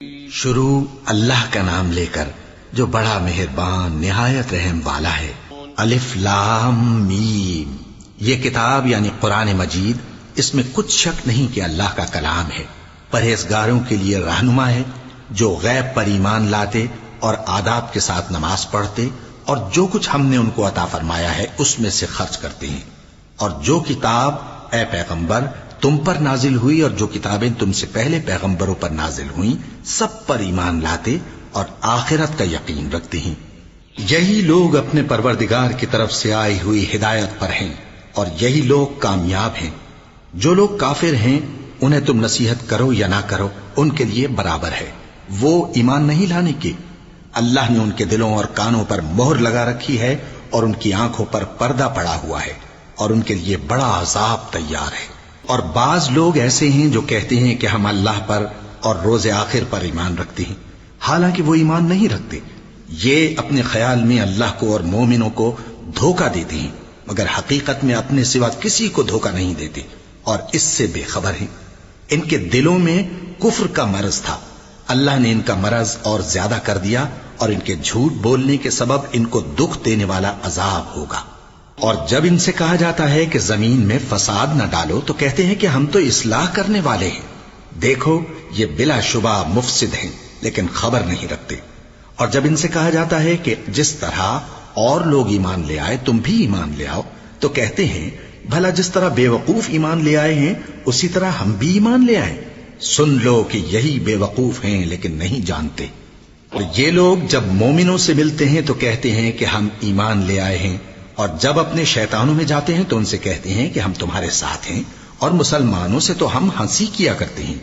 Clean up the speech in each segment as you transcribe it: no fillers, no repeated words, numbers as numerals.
شروع اللہ کا نام لے کر جو بڑا مہربان نہایت رحم والا ہے۔ الف لام میم، یہ کتاب یعنی قرآن مجید، اس میں کچھ شک نہیں کہ اللہ کا کلام ہے، پرہیزگاروں کے لیے رہنما ہے، جو غیب پر ایمان لاتے اور آداب کے ساتھ نماز پڑھتے اور جو کچھ ہم نے ان کو عطا فرمایا ہے اس میں سے خرچ کرتے ہیں، اور جو کتاب اے پیغمبر تم پر نازل ہوئی اور جو کتابیں تم سے پہلے پیغمبروں پر نازل ہوئیں سب پر ایمان لاتے اور آخرت کا یقین رکھتے ہیں۔ یہی لوگ اپنے پروردگار کی طرف سے آئی ہوئی ہدایت پر ہیں اور یہی لوگ کامیاب ہیں۔ جو لوگ کافر ہیں انہیں تم نصیحت کرو یا نہ کرو ان کے لیے برابر ہے، وہ ایمان نہیں لانے کے۔ اللہ نے ان کے دلوں اور کانوں پر مہر لگا رکھی ہے اور ان کی آنکھوں پر پردہ پڑا ہوا ہے اور ان کے لیے بڑا عذاب تیار ہے۔ اور بعض لوگ ایسے ہیں جو کہتے ہیں کہ ہم اللہ پر اور روز آخر پر ایمان رکھتے ہیں، حالانکہ وہ ایمان نہیں رکھتے۔ یہ اپنے خیال میں اللہ کو اور مومنوں کو دھوکہ دیتے ہیں، مگر حقیقت میں اپنے سوا کسی کو دھوکہ نہیں دیتے اور اس سے بے خبر ہیں۔ ان کے دلوں میں کفر کا مرض تھا، اللہ نے ان کا مرض اور زیادہ کر دیا اور ان کے جھوٹ بولنے کے سبب ان کو دکھ دینے والا عذاب ہوگا۔ اور جب ان سے کہا جاتا ہے کہ زمین میں فساد نہ ڈالو تو کہتے ہیں کہ ہم تو اصلاح کرنے والے ہیں، دیکھو یہ بلا شبہ مفسد ہیں لیکن خبر نہیں رکھتے۔ اور جب ان سے کہا جاتا ہے کہ جس طرح اور لوگ ایمان لے آئے تم بھی ایمان لے آؤ تو کہتے ہیں بھلا جس طرح بے وقوف ایمان لے آئے ہیں اسی طرح ہم بھی ایمان لے آئیں۔ سن لو کہ یہی بے وقوف ہیں لیکن نہیں جانتے۔ اور یہ لوگ جب مومنوں سے ملتے ہیں تو کہتے ہیں کہ ہم ایمان لے آئے ہیں، اور جب اپنے شیطانوں میں جاتے ہیں تو ان سے کہتے ہیں کہ ہم تمہارے ساتھ ہیں، اور مسلمانوں سے تو ہم ہنسی کیا کرتے ہیں۔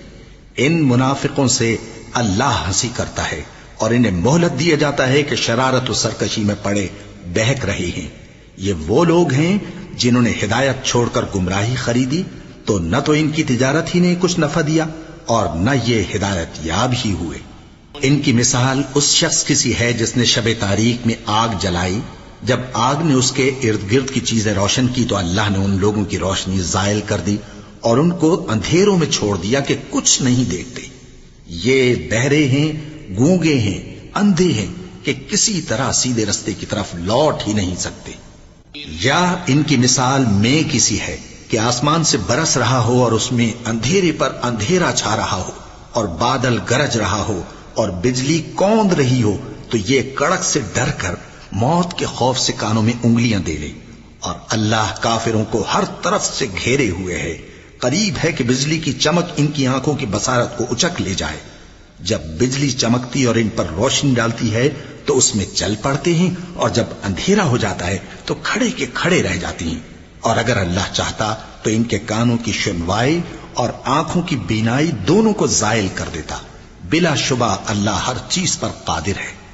ان منافقوں سے اللہ ہنسی کرتا ہے اور انہیں مہلت دیا جاتا ہے کہ شرارت و سرکشی میں پڑے بہک رہے ہیں۔ یہ وہ لوگ ہیں جنہوں نے ہدایت چھوڑ کر گمراہی خریدی، تو نہ تو ان کی تجارت ہی نے کچھ نفع دیا اور نہ یہ ہدایت یاب ہی ہوئے۔ ان کی مثال اس شخص کی سی ہے جس نے شب تاریک میں آگ جلائی، جب آگ نے اس کے ارد گرد کی چیزیں روشن کی تو اللہ نے ان لوگوں کی روشنی زائل کر دی اور ان کو اندھیروں میں چھوڑ دیا کہ کچھ نہیں دیکھتے۔ یہ بہرے ہیں، گونگے ہیں، اندھے ہیں کہ کسی طرح سیدھے رستے کی طرف لوٹ ہی نہیں سکتے۔ یا ان کی مثال میں کسی ہے کہ آسمان سے برس رہا ہو اور اس میں اندھیرے پر اندھیرا چھا رہا ہو اور بادل گرج رہا ہو اور بجلی کوند رہی ہو تو یہ کڑک سے ڈر کر موت کے خوف سے کانوں میں انگلیاں دے لے۔ اور اللہ کافروں کو ہر طرف سے گھیرے ہوئے ہے، قریب ہے کہ بجلی کی چمک ان کی آنکھوں کی بصارت کو اچک لے جائے۔ جب بجلی چمکتی اور ان پر روشنی ڈالتی ہے تو اس میں چل پڑتے ہیں، اور جب اندھیرا ہو جاتا ہے تو کھڑے کے کھڑے رہ جاتی ہیں۔ اور اگر اللہ چاہتا تو ان کے کانوں کی سنوائی اور آنکھوں کی بینائی دونوں کو زائل کر دیتا۔ بلا شبہ اللہ ہر چیز پر قادر ہے۔